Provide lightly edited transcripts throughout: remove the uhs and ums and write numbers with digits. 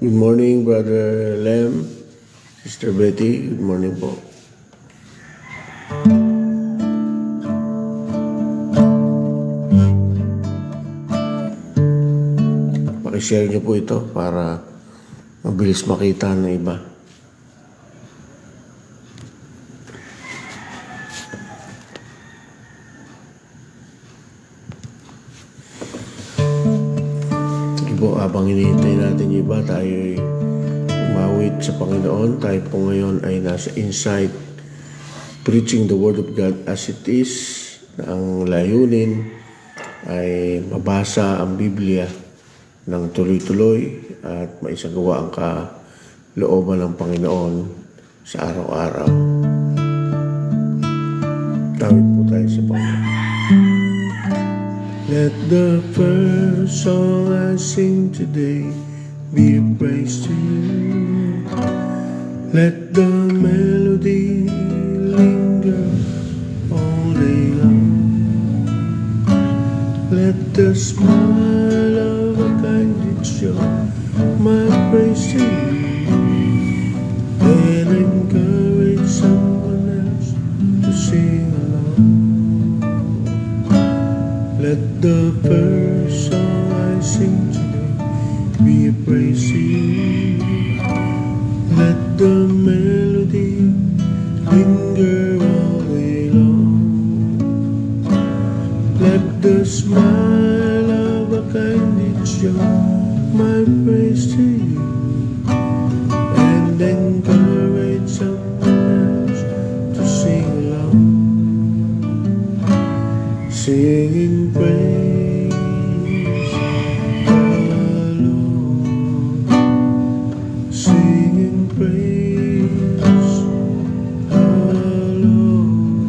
Good morning, Brother Lem, Sister Betty. Good morning po. Pakishare niyo po ito para mabilis makita ng iba. Habang hinihintay natin yung iba, tayo ay umawit sa Panginoon. Tayo po ngayon ay nasa Insight, Preaching the Word of God as it is, na ang layunin ay mabasa ang Biblia ng tuloy-tuloy at maisagawa ang kalooban ng Panginoon sa araw-araw. Tawid po tayo sa Panginoon. Let the first song I sing today be a praise to you. Let the melody linger all day long. Let the smile of a kindly show my praise to you, and encourage someone else to sing along. Let the first song I sing today be a praise to you. Let the melody linger all day long. Let the smile of a kindly show my praise to you, and encourage someone else to sing along. Singing praise the Lord, singing praise the Lord,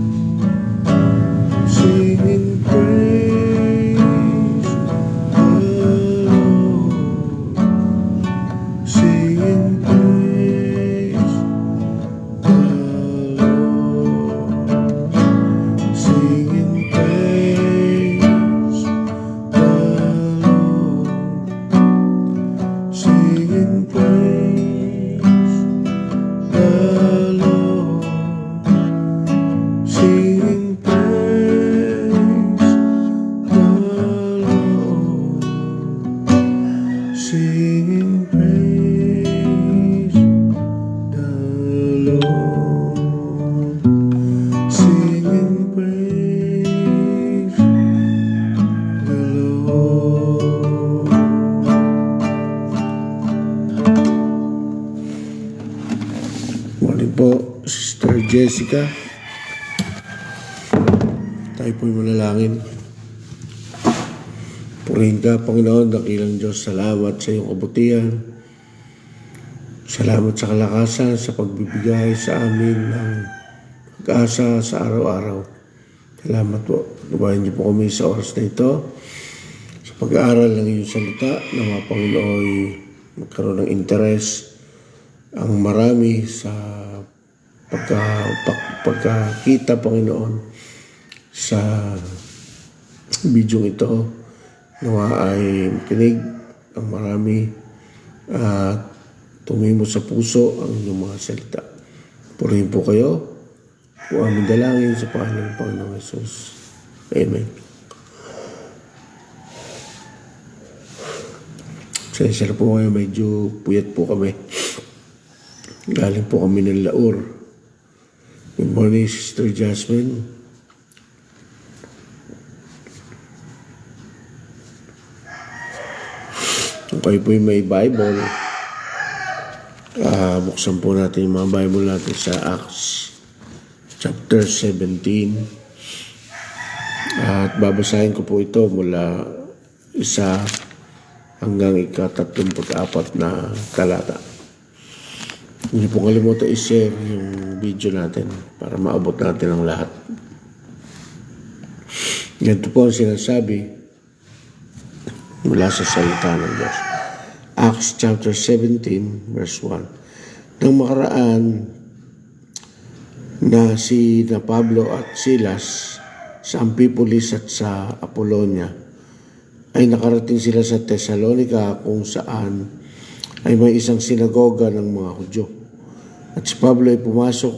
singing praise the Lord, singing praise the Lord, singing singing praise the Lord, singing praise the Lord. Morning po, Sister Jessica. Tayo po'y manalangin. Purihin ka, Panginoon, dakilang Diyos. Salamat sa iyong kabutihan. Salamat sa kalakasan, sa pagbibigay sa amin ng pag-asa sa araw-araw. Salamat po. Lubayan niyo po kami sa oras na ito sa pag-aaral ng iyong salita na mga Panginoon magkaroon ng interes ang marami sa pagkakita, Panginoon, sa video ito. Nawa ay makinig ang marami at tumimo sa puso ang inyong mga salita. Purihin po kayo. Po aming dalangin sa pangalan ng Panginoong Jesus. Amen. Sensya po kayo, medyo puyat po kami. Galing po kami ng Laur. Good morning, Sister Jasmine. Kung kayo po may Bible, buksan po natin yung mga Bible natin sa Acts chapter 17. At babasahin ko po ito mula 1 hanggang 34 na talata. Hindi po kalimutan i-share yung video natin para maabot natin ang lahat. Ganito po ang sinasabi mula sa salita ng Diyos. Acts chapter 17 verse 1. Nang makaraan na Pablo at Silas sa Amphipolis at sa Apollonia, ay nakarating sila sa Thessalonica kung saan ay may isang sinagoga ng mga Hudyo. At si Pablo ay pumasok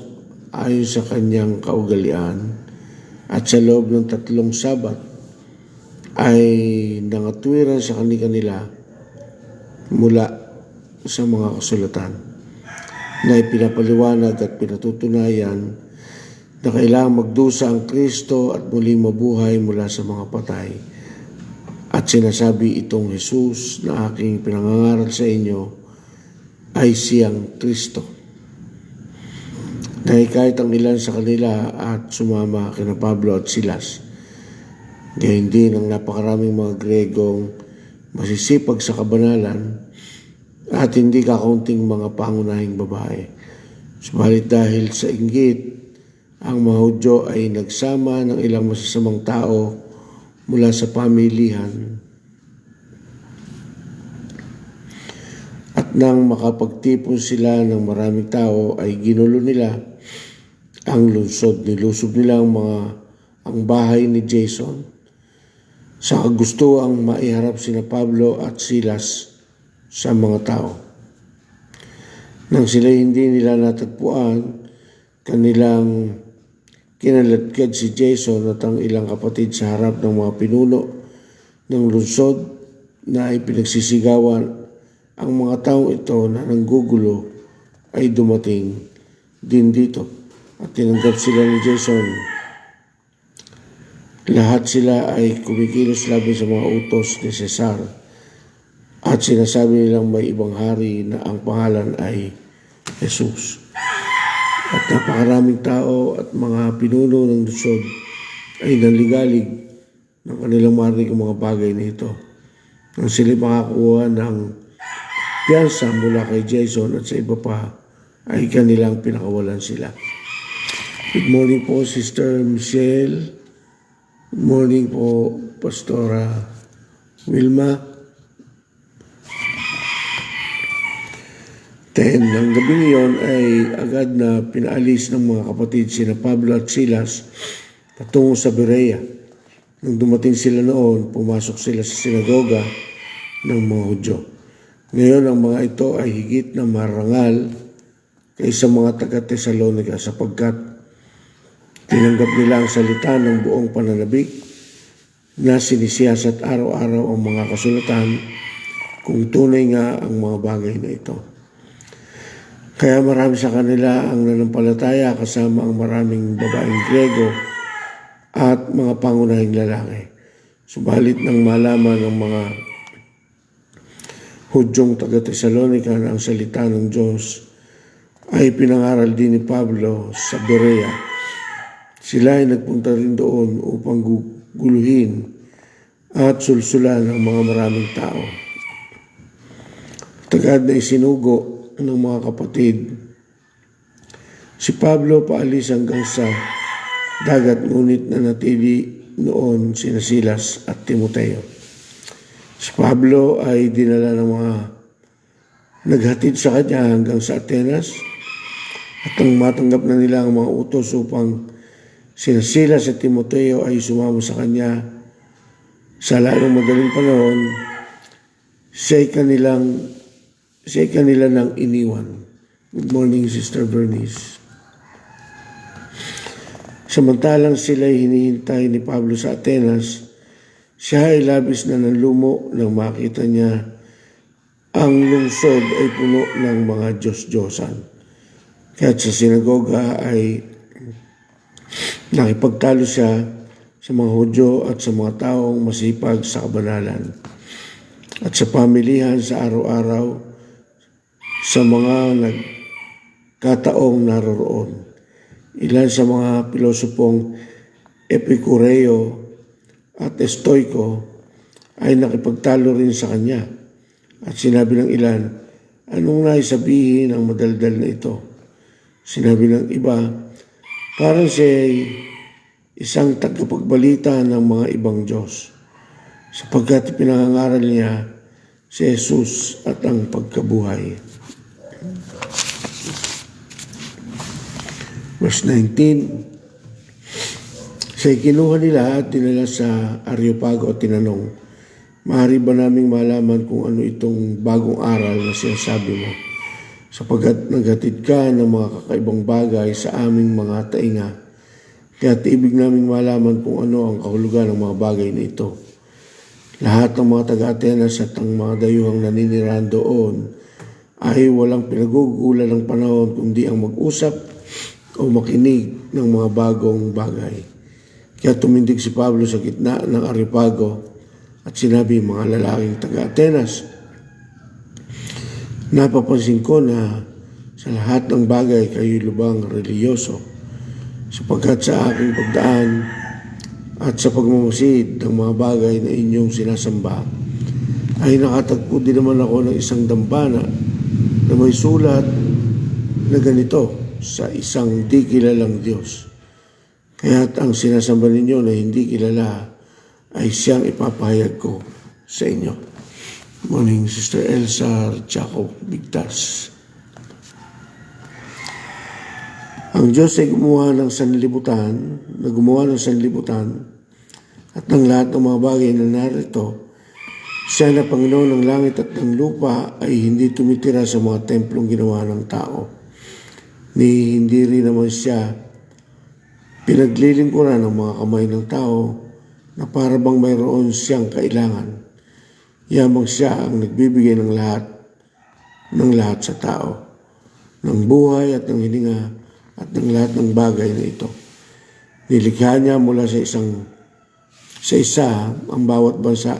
ayon sa kanyang kaugalian, at sa loob ng 3 Sabat ay nangatwiran sa kanila mula sa mga kasulatan na ipinapaliwanag at pinatutunayan na kailangang magdusa ang Kristo at muling mabuhay mula sa mga patay. At sinasabi itong Jesus na aking pinangangaral sa inyo ay siyang Kristo. Dahil kahit ang ilan sa kanila at sumama kina Pablo at Silas, gayon din ang napakaraming mga Gregong masisipag sa kabanalan at hindi kakaunting mga pangunahing babae. Subalit dahil sa inggit, ang mga Hudyo ay nagsama ng ilang masasamang tao mula sa pamilihan. At nang makapagtipon sila ng maraming tao ay ginulo nila ang lungsod. Nilusob nila ang bahay ni Jason sa kagustuang maiharap sina Pablo at Silas sa mga tao. Nang sila hindi nila natagpuan, kanilang kinaladkad si Jason at ang ilang kapatid sa harap ng mga pinuno ng lungsod na ay pinagsisigawan. Ang mga taong ito na nanggugulo ay dumating din dito at tinanggap sila ni Jason. Lahat sila ay kumikilos laban sa mga utos ni Cesar at sinasabi nilang may ibang hari na ang pangalan ay Jesus. At napakaraming tao at mga pinuno ng lungsod ay naligalig ng kanilang marinig ang mga bagay na ito. Nang sila makakuha ng piyansa mula kay Jason at sa iba pa, ay kanilang pinakawalan sila. Good morning po, Sister Michelle. Good morning po, Pastora Wilma. Ang gabi niyon ay agad na pinaalis ng mga kapatid sina Pablo at Silas patungo sa Berea. Nang dumating sila noon, pumasok sila sa sinagoga ng mga Hudyo. Ngayon ang mga ito ay higit na marangal kaysa mga taga-Tesalonica sapagkat tinanggap nila ang salita ng buong pananabik na sinisiyasat araw-araw ang mga kasulatan kung tunay nga ang mga bagay na ito. Kaya marami sa kanila ang nanampalataya kasama ang maraming babaeng Grego at mga pangunahing lalaki. Subalit nang malaman ng mga Hudyong taga-Tesalonica na ang salita ng Diyos ay pinangaral din ni Pablo sa Berea, sila ay nagpunta rin doon upang guluhin at sulsulan ang mga maraming tao. Tagad na isinugo ng mga kapatid si Pablo paalis hanggang sa dagat, ngunit nanatili noon sina Silas at Timoteo. Si Pablo ay dinala ng mga naghatid sa kanya hanggang sa Atenas at nang matanggap na nila ang mga utos upang sina Silas at Timoteo ay sumama sa kanya sa lalong madaling panahon, siya ay kanila nang iniwan. Good morning, Sister Bernice. Samantalang sila ay hinihintay ni Pablo sa Atenas, siya ay labis na nanlumo nang makita niya ang lungsod ay puno ng mga Diyos-Diyosan. Kaya't sa sinagoga ay nakipagtalo siya sa mga Hudyo at sa mga taong masipag sa kabanalan at sa pamilihan sa araw-araw sa mga nagkataong naroroon. Ilan sa mga pilosopong Epikureo at Estoiko ay nakipagtalo rin sa kanya at sinabi ng ilan, anong naisabihin ang madaldal na ito? Sinabi ng iba, parang siya ay isang tagapagbalita ng mga ibang Diyos sapagkat pinangangaral niya si Jesus at ang pagkabuhay. Verse 19, siya'y kinuha nila at dinala sa Areopago at tinanong, Maaari ba naming malaman kung ano itong bagong aral na sinasabi mo? Sapagkat naghatid ka ng mga kakaibang bagay sa aming mga tainga. Kaya ibig naming malaman kung ano ang kahulugan ng mga bagay na ito. Lahat ng mga taga-Atenas at ang mga dayuhang naninirahan doon ay walang pinagugulan ng panahon kundi ang mag-usap o makinig ng mga bagong bagay. Kaya tumindig si Pablo sa gitna ng Areopago at sinabi, mga lalaking taga-Atenas, napapansin ko na sa lahat ng bagay kayo lubang reliyoso, sapagkat sa aking pagdaan at sa pagmamasid ng mga bagay na inyong sinasamba, ay nakatagpo din naman ako ng isang dambana na may sulat na ganito, sa isang di kilalang Diyos. Kaya't ang sinasamba ninyo na hindi kilala ay siyang ipapahayag ko sa inyo. Morning, Sister Elsa Jacob Bigtas. Ang Diyos ay gumawa ng sanlibutan, at ng lahat ng mga bagay na narito. Siya na Panginoon ng langit at ng lupa ay hindi tumitira sa mga templong ginawa ng tao. Ni hindi rin naman siya pinaglilingkuran ng mga kamay ng tao na para bang mayroon siyang kailangan. Yamang siya ang nagbibigay ng lahat sa tao, ng buhay at ng hininga at ng lahat ng bagay na ito. Nilikha niya mula sa isa ang bawat bansa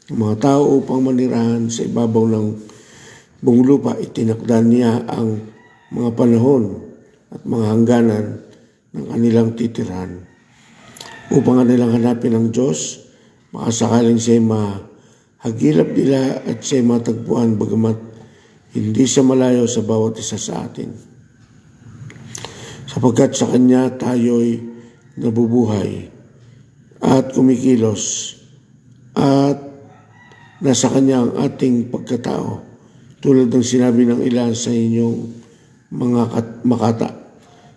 ng mga tao upang manirahan sa ibabaw ng buong lupa. Itinakda niya ang mga panahon at mga hangganan ng kanilang titirahan upang kanilang hanapin ang Diyos, makasakaling siya'y mahagilap nila at siya'y matagpuan bagamat hindi siya malayo sa bawat isa sa atin. Sapagkat sa Kanya tayo'y nabubuhay at kumikilos at nasa Kanya ang ating pagkatao, tulad ng sinabi ng ilan sa inyong mga makata,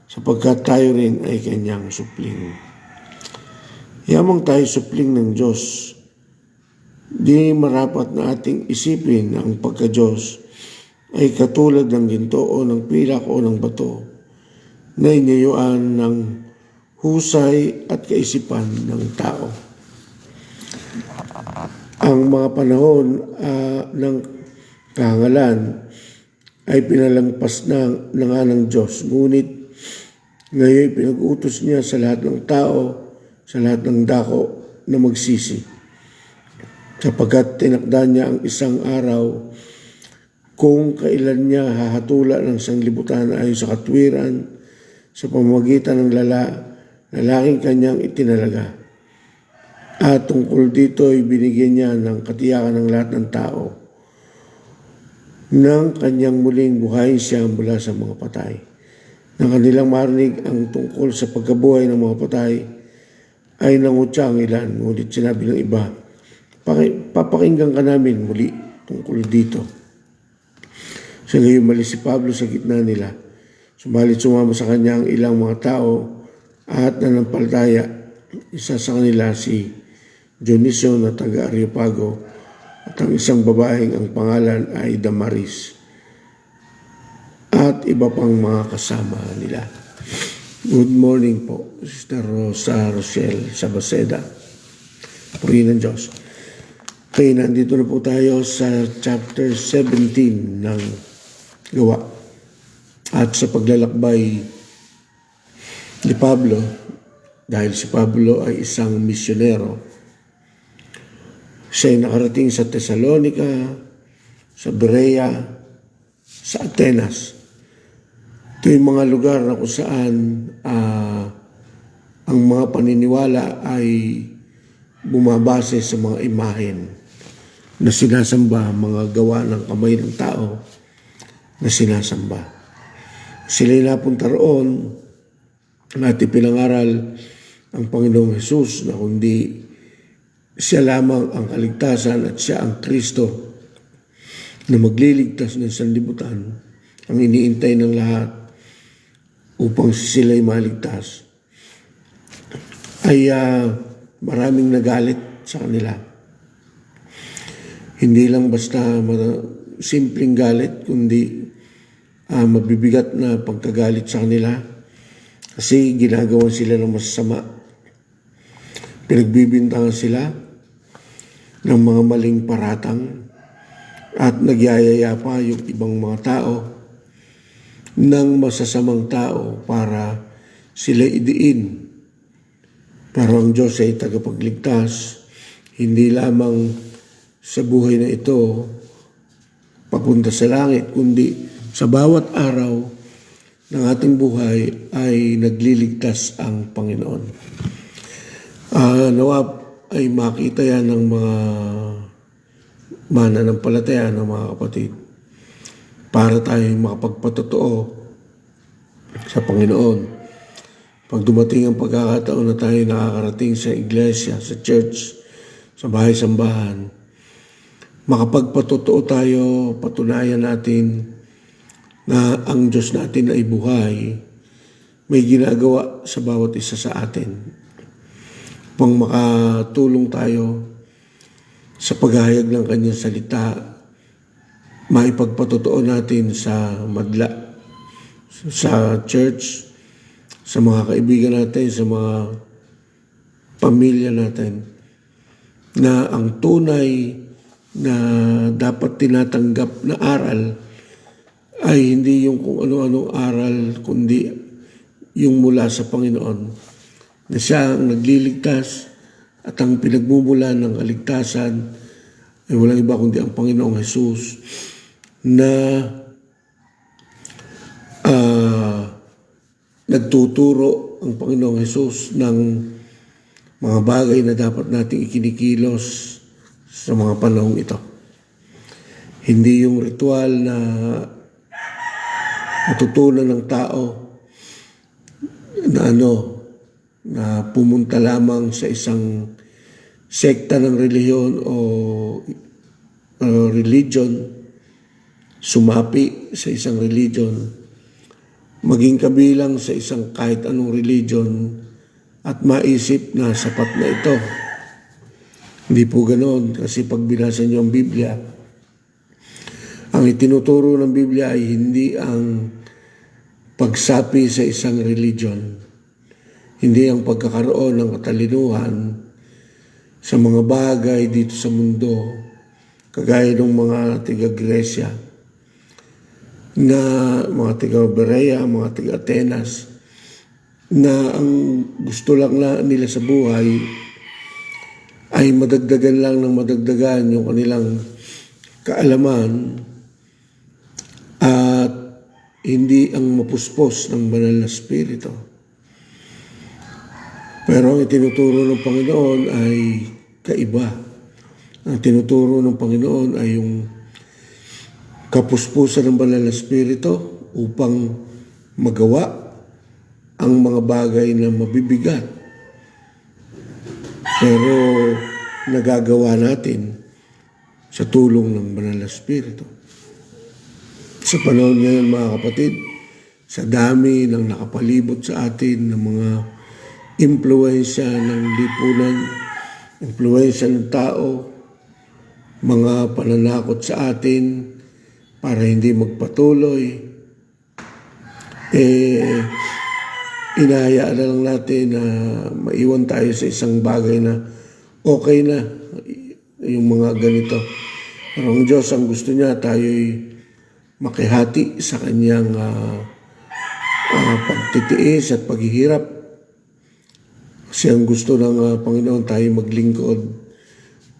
sapagkat tayo rin ay Kanyang supling. Yamang tayo supling ng Diyos, di marapat na ating isipin ang pagka-Diyos ay katulad ng ginto o ng pilak o ng bato na inyayuan ng husay at kaisipan ng tao. Ang mga panahon ng kahangalan ay pinalagpas na ng Diyos. Ngunit ngayon pinag-utos niya sa lahat ng tao, sa lahat ng dako na magsisi. Sapagkat tinakda niya ang isang araw kung kailan niya hahatula ng sanglibutan ayon sa katwiran sa pamamagitan ng lalaking kanyang itinalaga. At tungkol dito ay binigyan niya ng katiyakan ng lahat ng tao nang kanyang muling buhayin siya mula sa mga patay. Nang kanilang marinig ang tungkol sa pagkabuhay ng mga patay, ay nangutya ang ilan, ngunit sinabi ng iba, papakinggan ka namin muli tungkol dito. Sa ngayon mali si Pablo sa gitna nila, subalit sumama sa kanya ang ilang mga tao at nanampalataya. Isa sa kanila si Dionisio na taga-Areopago, at ang isang babaeng ang pangalan ay Damaris, at iba pang mga kasama nila. Good morning po, Sister Rosa Rochelle Sabaseda. Purihin ng Diyos. Okay, nandito na po tayo sa chapter 17 ng Gawa. At sa paglalakbay ni Pablo, dahil si Pablo ay isang misyonero, siya ay nakarating sa Thessalonica, sa Berea, sa Atenas. Ito yung mga lugar na kung saan ang mga paniniwala ay bumabase sa mga imahen na sinasamba, mga gawa ng kamay ng tao na sinasamba. Sila'y napunta roon at ipinangaral ang Panginoong Hesus na kundi siya lamang ang kaligtasan at siya ang Kristo na magliligtas ng sanlibutan, ang iniintay ng lahat upang sila'y maligtas. Ay maraming nagalit sa kanila. Hindi lang basta simpleng galit, kundi mabibigat na pagkagalit sa kanila kasi ginagawa sila ng masasama. Pinagbibintangan sila ng mga maling paratang at nagyayaya pa yung ibang mga tao ng masasamang tao para sila idiin. Pero ang Diyos ay tagapagligtas, hindi lamang sa buhay na ito papunta sa langit, kundi sa bawat araw ng ating buhay ay nagliligtas ang Panginoon. Nawa ay makita yan ng mga mananampalataya ng mga kapatid para tayo makapagpatotoo sa Panginoon. Pag dumating ang pagkakataon na tayo nakakarating sa iglesia, sa church, sa bahay-sambahan, makapagpatotoo tayo, patunayan natin na ang Diyos natin ay buhay, may ginagawa sa bawat isa sa atin. Upang makatulong tayo sa paghahayag ng kanyang salita, maipagpatotoo natin sa madla, sa church, sa mga kaibigan natin, sa mga pamilya natin, na ang tunay na dapat tinatanggap na aral ay hindi yung kung ano-anong aral, kundi yung mula sa Panginoon, na siya ang nagliligtas at ang pinagmumula ng kaligtasan ay walang iba kundi ang Panginoong Jesus na nagtuturo ang Panginoong Jesus ng mga bagay na dapat nating ikinikilos sa mga panahong ito. Hindi yung ritual na natutunan ng tao na pumunta lamang sa isang sekta ng reliyon o religion, sumapi sa isang religion, maging kabilang sa isang kahit anong religion at maisip na sapat na ito. Hindi po ganoon, kasi pag binasa niyo ang Biblia, ang itinuturo ng Biblia ay hindi ang pagsapi sa isang religion, hindi ang pagkakaroon ng katalinuhan sa mga bagay dito sa mundo, kagaya ng mga tiga-Gresya, na mga tiga-Berea, mga tiga-Atenas, na ang gusto lang nila sa buhay ay madagdagan lang ng madagdagan yung kanilang kaalaman at hindi ang mapuspos ng banal na spirito. Pero ang itinuturo ng Panginoon ay kaiba. Ang tinuturo ng Panginoon ay yung kapuspusan ng banal na spirito upang magawa ang mga bagay na mabibigat. Pero nagagawa natin sa tulong ng banal na spirito. Sa panahon ngayon, mga kapatid, sa dami ng nakapalibot sa atin ng mga impluwensya ng lipunan, impluwensya ng tao, mga pananakot sa atin para hindi magpatuloy, inahayaan na lang natin na maiwan tayo sa isang bagay na okay na yung mga ganito. Pero ang Diyos, ang gusto niya, tayo'y makihati sa kanyang pagtitiis at paghihirap. Kasi ang gusto ng Panginoon, tayo maglingkod,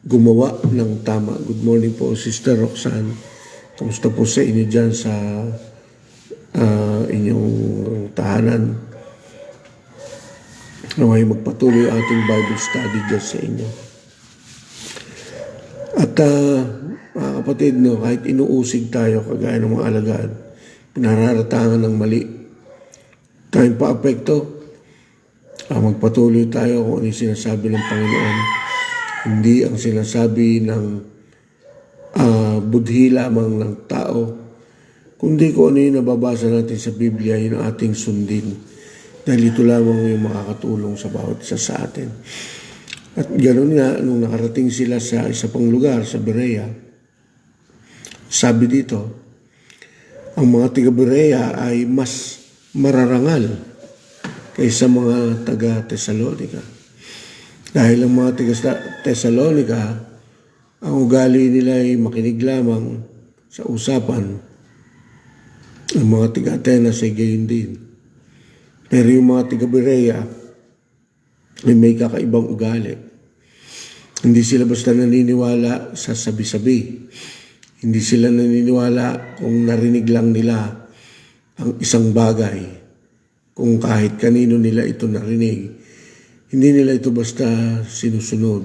gumawa ng tama. Good morning po, Sister Roxanne. Kamusta po sa inyo dyan sa inyong tahanan? Naway magpatuloy ating Bible study dyan sa inyo. At mga kapatid, kahit inuusig tayo kagaya ng mga alagad, pinararatangan ng mali, tayong paapekto, magpatuloy tayo kung ano yung sinasabi ng Panginoon. Hindi ang sinasabi ng budhi lamang ng tao, kundi kung ano yung nababasa natin sa Biblia, yun ang ating sundin. Dahil ito lamang yung makakatulong sa bawat isa sa atin. At ganoon nga, nung nakarating sila sa isa pang lugar, sa Berea, Sabi dito, ang mga taga-Berea ay mas mararangal kaysa mga taga-Tesalonica. Dahil ang mga taga-Tesalonica, ang ugali nila ay makinig lamang sa usapan. Ang mga taga-Atenas ay gayon din. Pero yung mga taga-Berea ay may kakaibang ugali. Hindi sila basta naniniwala sa sabi-sabi. Hindi sila naniniwala kung narinig lang nila ang isang bagay, kung kahit kanino nila ito narinig. Hindi nila ito basta sinusunod.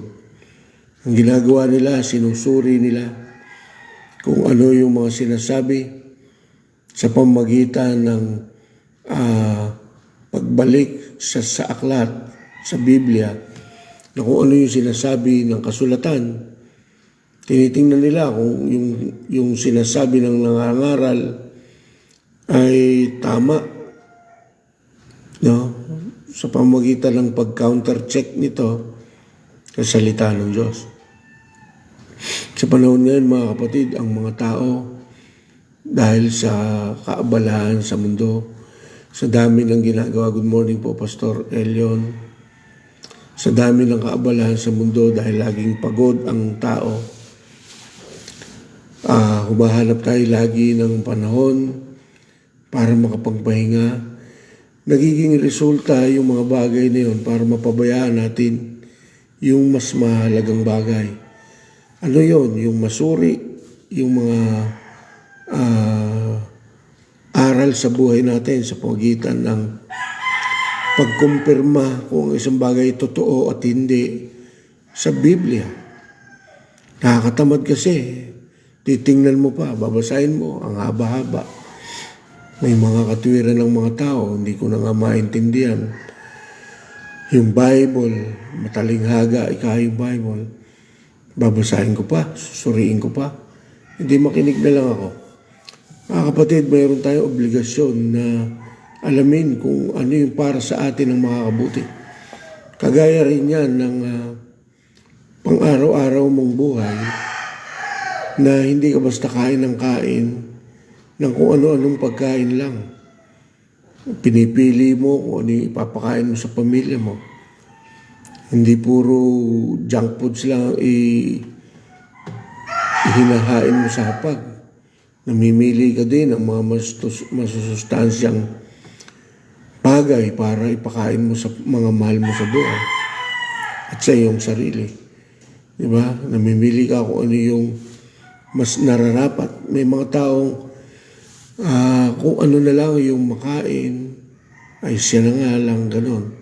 Ang ginagawa nila, sinusuri nila kung ano yung mga sinasabi sa pamamagitan ng pagbalik sa aklat, sa Biblia, na kung ano yung sinasabi ng kasulatan. Tinitingnan nila kung yung sinasabi ng nangangaral ay tama, no? Sa pamamagitan ng pag-counter-check nito sa salita ng Diyos. Sa panahon ngayon, mga kapatid, ang mga tao, dahil sa kaabalahan sa mundo, sa dami ng ginagawa, good morning po, Pastor Elion, sa dami ng kaabalahan sa mundo dahil laging pagod ang tao, humahanap tayo lagi ng panahon para makapagpahinga. Nagiging resulta yung mga bagay na yun para mapabayaan natin yung mas mahalagang bagay. Ano yun? Yung masuri, yung mga aral sa buhay natin sa pamagitan ng pagkumpirma kung isang bagay totoo at hindi sa Biblia. Nakakatamad kasi. Titingnan mo pa, babasahin mo, ang haba-haba. May mga katwiran ng mga tao, hindi ko na nga maintindihan. Yung Bible, matalinghaga, yung Bible, babasahin ko pa, susuriin ko pa. Hindi makinig na lang ako. Mga kapatid, mayroon tayong obligasyon na alamin kung ano yung para sa atin ang makakabuti. Kagaya rin yan ng pang-araw-araw mong buhay, na hindi ka basta kain ng ng kung ano-anong pagkain lang. Pinipili mo kung ano yung ipapakain mo sa pamilya mo. Hindi puro junk foods lang ihinahain mo sa hapag. Namimili ka din ng mga masusustansyang bagay para ipakain mo sa mga mahal mo sa buhay at sa iyong sarili. Diba? Namimili ka kung ano yung mas nararapat. May mga taong kung ano na lang yung makain, ay siya na nga lang ganun.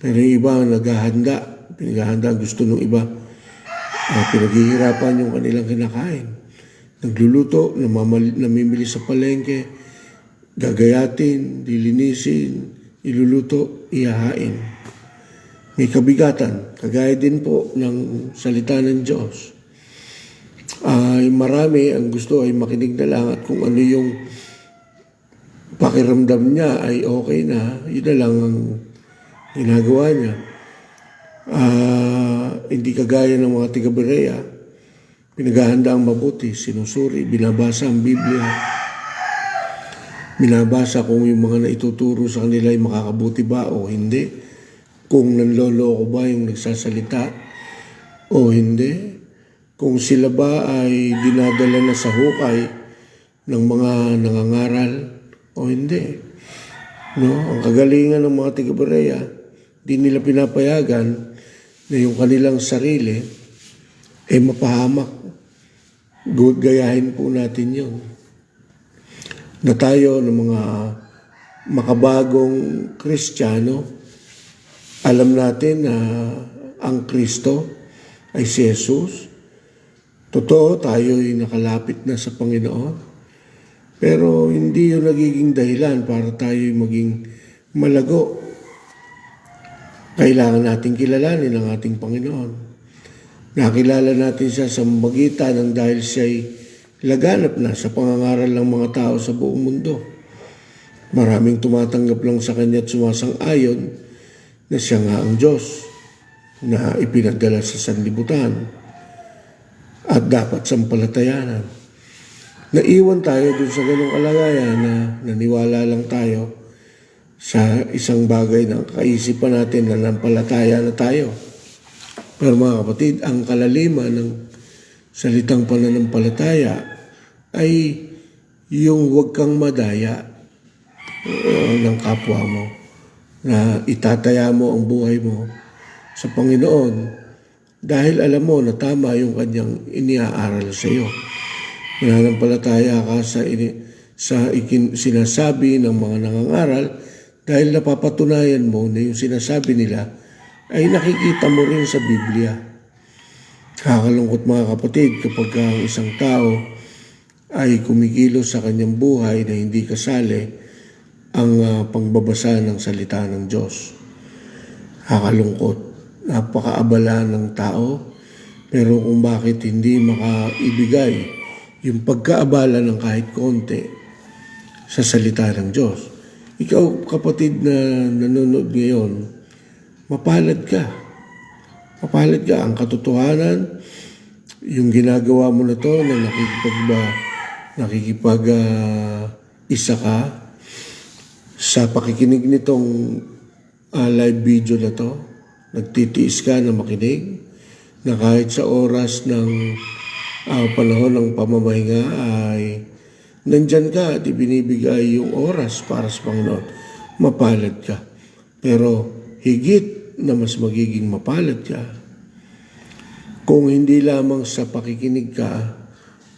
Pero yung iba pinaghahanda gusto ng iba, pinaghihirapan yung kanilang kinakain. Nagluluto, namimili sa palengke, gagayatin, dilinisin, iluluto, ihahain. May kabigatan, kagaya din po ng salita ng Diyos. Marami ang gusto ay makinig na lang at kung ano yung pakiramdam niya ay okay na, yun na lang ang ginagawa niya. Hindi kagaya ng mga taga-Berea, pinaghahanda ang mabuti, sinusuri, binabasa ang Biblia, binabasa kung yung mga naituturo sa kanila ay makakabuti ba o hindi, kung nanloloko ba yung nagsasalita o hindi, kung sila ba ay dinadala na sa hukay ng mga nangangaral o hindi. No? Ang kagalingan ng mga taga-Berea, di nila pinapayagan na yung kanilang sarili ay mapahamak. Gayahin po natin yun. Na tayo ng mga makabagong Kristiyano, alam natin na ang Kristo ay si Jesus. Totoo, tayo ay nakalapit na sa Panginoon. Pero hindi yun nagiging dahilan para tayo maging malago. Kailangan natin kilalanin ang ating Panginoon. Nakilala natin siya sa magitan ng dahil siya'y laganap na sa pangangaral ng mga tao sa buong mundo. Maraming tumatanggap lang sa Kanya at sumasang-ayon na siya nga ang Diyos na ipinagdala sa sanlibutan at dapat sampalatayanan. naiwan tayo dun sa ganong kalagayan na naniwala lang tayo sa isang bagay na kaisipan natin na nampalataya na tayo. Pero mga kapatid, ang kalaliman ng salitang pananampalataya ay yung huwag kang madaya ng kapwa mo, na itataya mo ang buhay mo sa Panginoon dahil alam mo na tama yung kanyang iniaaral sa iyo. Mananampalataya ka sa sinasabi ng mga nangangaral dahil napapatunayan mo na yung sinasabi nila ay nakikita mo rin sa Biblia. Kakalungkot mga kapatid kapag ang isang tao ay kumikilos sa kanyang buhay na hindi kasali ang pangbabasa ng salita ng Diyos. Kakalungkot, napakaabala ng tao, pero kung bakit hindi makaibigay yung pagkaabala ng kahit konti sa salita ng Diyos. Ikaw kapatid na nanonood ngayon, mapalad ka. Mapalad ka. Ang katotohanan, yung ginagawa mo na to na isa ka sa pakikinig nitong live video na to, nagtitiis ka na makinig, na kahit sa oras ng panahon ng pamamahinga ay nandyan ka at ibinibigay yung oras para sa Panginoon, mapalad ka. Pero higit na mas magiging mapalad ka kung hindi lamang sa pakikinig ka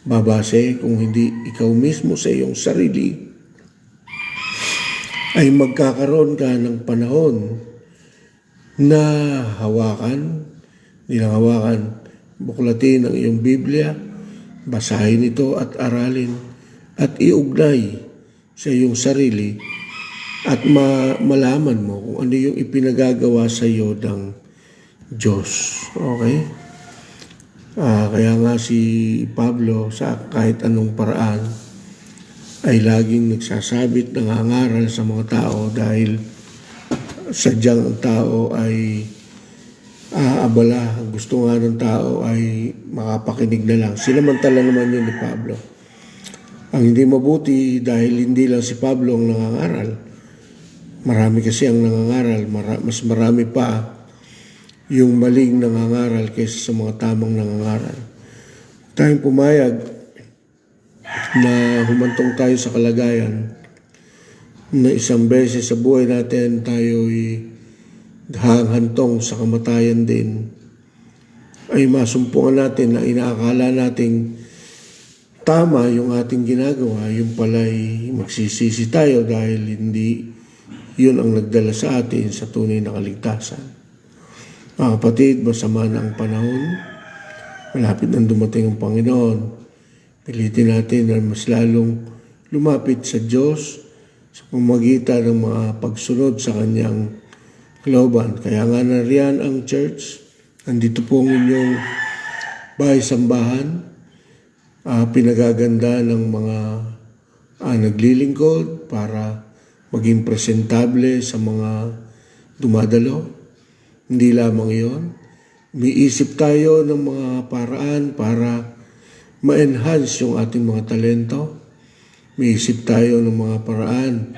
babase, kung hindi ikaw mismo sa iyong sarili ay magkakaroon ka ng panahon na buklatin ang iyong Biblia, basahin ito at aralin at iugnay sa iyong sarili at malaman mo kung ano yung ipinagagawa sa iyo ng Diyos. Okay? Kaya nga si Pablo sa kahit anong paraan ay laging nagsasabit, nangangaral sa mga tao dahil sadyang ang tao ay abala. Ang gusto nga ng tao ay makapakinig na lang. Sinamantala naman yun ni Pablo. Ang hindi mabuti dahil hindi lang si Pablo ang nangangaral. Marami kasi ang nangangaral. Mas marami pa yung maling nangangaral kaysa sa mga tamang nangangaral. Tayong pumayag na humantong tayo sa kalagayan na isang beses sa buhay natin tayo'y hahantong sa kamatayan din, ay masumpungan natin na inaakala nating tama yung ating ginagawa, yung pala'y magsisisi tayo dahil hindi yun ang nagdala sa atin sa tunay na kaligtasan. Mga kapatid, masama na ang panahon, malapit nang dumating ang Panginoon. Pilitin natin na mas lalong lumapit sa Diyos sa pamamagitan ng mga pagsunod sa Kanyang kalooban. Kaya nga nariyan ang church. Nandito po ang inyong bahay-sambahan. Pinagaganda ng mga naglilingkod para maging presentable sa mga dumadalo. Hindi lamang iyon. Umiisip tayo ng mga paraan para ma-enhance yung ating mga talento. Umiisip tayo ng mga paraan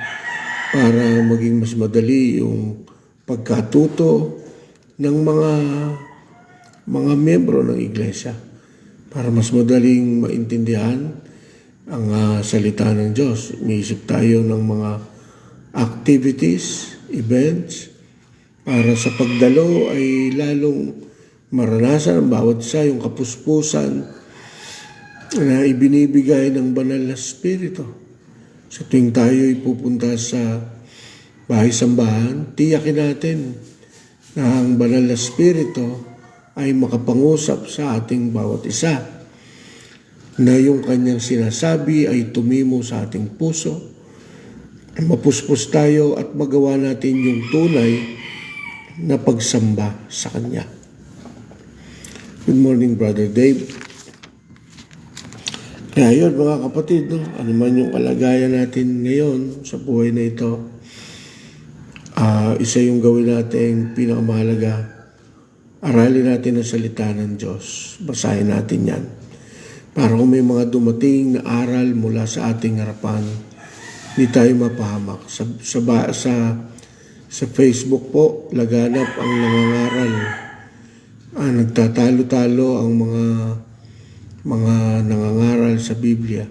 para maging mas madali yung pagkatuto ng mga miyembro ng iglesia, para mas madaling maintindihan ang salita ng Diyos. Umiisip tayo ng mga activities, events, para sa pagdalo ay lalong maranasan ang bawat isa yung kapuspusan na ibinibigay ng banal na Espiritu. Sa tuwing tayo pupunta sa bahay-sambahan, tiyakin natin na ang banal na Espiritu ay makapangusap sa ating bawat isa, na yung kanyang sinasabi ay tumimo sa ating puso, mapuspos tayo at magawa natin yung tunay na pagsamba sa Kanya. Good morning, Brother Dave. Kaya yun mga kapatid, ano man yung kalagayan natin ngayon sa buhay na ito, isa yung gawin natin pinakamahalaga, aralin natin ang salita ng Diyos. Basahin natin yan Para kung may mga dumating na aral mula sa ating harapan, hindi tayo mapahamak. Sa Facebook po, laganap ang nangangaral. Nagtatalo-talo ang mga nangangaral sa Biblia.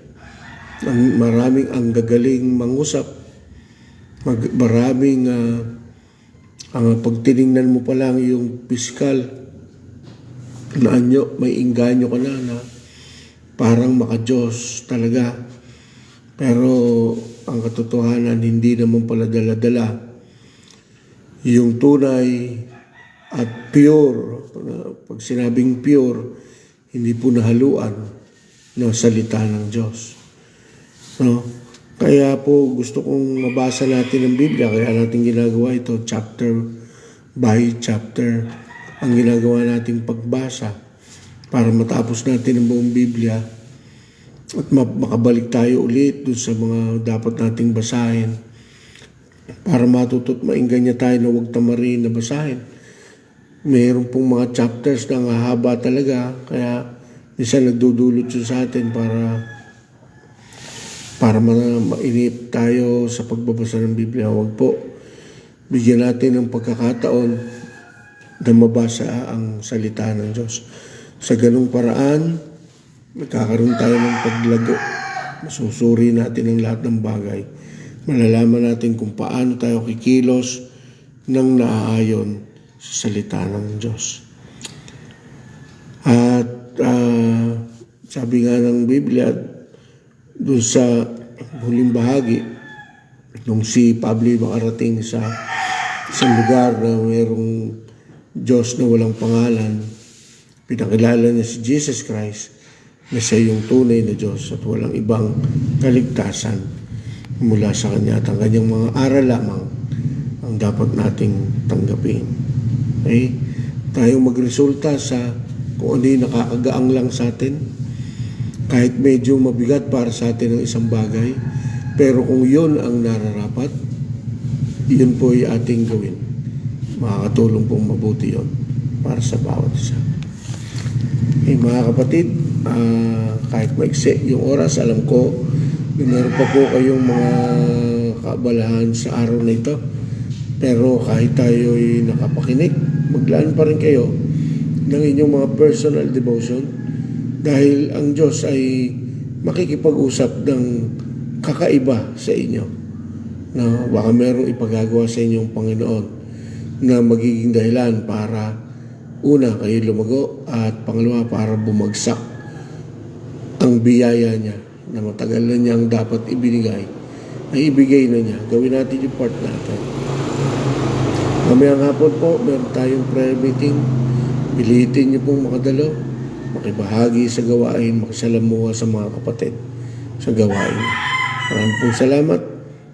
Maraming ang gagaling mangusap. Maraming ang pagtiningnan mo pa lang yung piskal na anyo, may inganyo ka na parang maka-Diyos talaga. Pero ang katotohanan, hindi naman pala dala-dala. Yung tunay at pure, pag sinabing pure, hindi po nahaluan ng salita ng Diyos. No? Kaya po gusto kong mabasa natin ang Biblia, kaya natin ginagawa ito chapter by chapter. Ang ginagawa nating pagbasa para matapos natin ang buong Biblia at makabalik tayo ulit dun sa mga dapat nating basahin para matutot mainggan niya tayo na huwag tamarin na basahin. Mayroon pong mga chapters na hahaba talaga, kaya minsan nagdudulot yun sa atin para mainip tayo sa pagbabasa ng Biblia. Huwag po. Bigyan natin ng pagkakataon na mabasa ang salita ng Diyos. Sa ganung paraan, magkakaroon tayo ng paglago. Masusuri natin ang lahat ng bagay. Malalaman natin kung paano tayo kikilos ng naaayon sa salita ng Diyos. At sabi nga ng Biblia, doon sa huling bahagi, nung si Pablo makarating sa isang lugar na mayroong Diyos na walang pangalan, pinakilala niya si Jesus Christ na siya yung tunay na Diyos at walang ibang kaligtasan mula sa Kanya at ang Kanyang mga aral lamang ang dapat nating tanggapin. Okay? Tayong magresulta sa kung ano yung nakakagaang lang sa atin, kahit medyo mabigat para sa atin ang isang bagay, pero kung yun ang nararapat, yun po ay ating gawin. Makakatulong pong mabuti yun para sa bawat isa. Mga kapatid, kahit maiksi yung oras, alam ko meron pa po kayong mga kaabalahan sa araw na ito, pero kahit tayo ay nakapakinig, maglaan pa rin kayo ng inyong mga personal devotion dahil ang Diyos ay makikipag-usap ng kakaiba sa inyo. No? Baka merong ipagagawa sa inyong Panginoon na magiging dahilan para una, kayo lumago at pangalawa, para bumagsak ang biyaya niya na matagal na niyang dapat ibinigay, ay ibigay na niya. Gawin natin yung part natin. Mamayang hapon po, meron tayong prayer meeting. Pilitin niyo pong makadalo, makibahagi sa gawain, makisalamuha sa mga kapatid sa gawain. Maraming pong salamat.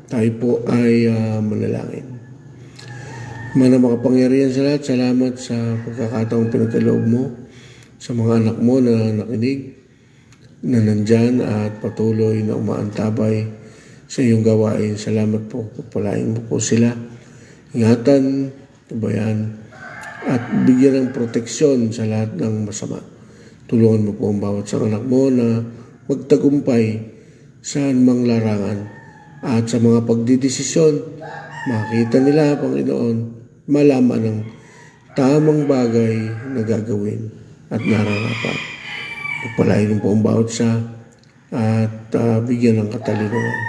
Tayo po ay manalangin. Mana makapangyarihan sa lahat, salamat sa pagkakataong pinagkaloob mo sa mga anak mo na nakinig, na nandyan at patuloy na umaantabay sa iyong gawain. Salamat po. Pagpalain mo po sila. Ingatan, tabayan, at bigyan ng proteksyon sa lahat ng masama. Tulungan mo po ang bawat sa anak mo na magtagumpay sa anumang larangan at sa mga pagdidesisyon, makita nila, Panginoon, malaman ang tamang bagay na gagawin at nararapat. Pagpalain po ang bawat sa at bigyan ng katalinuhan.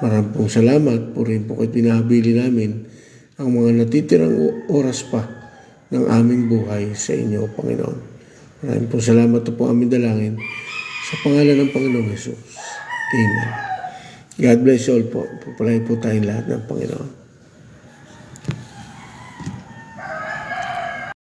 Maraming pong salamat. Purihin po kayo pinabili namin ang mga natitirang oras pa ng aming buhay sa inyo, Panginoon. Maraming pong salamat po aming dalangin sa pangalan ng Panginoong Jesus. Amen. God bless you all po. Pagpalain po tayong lahat ng Panginoon.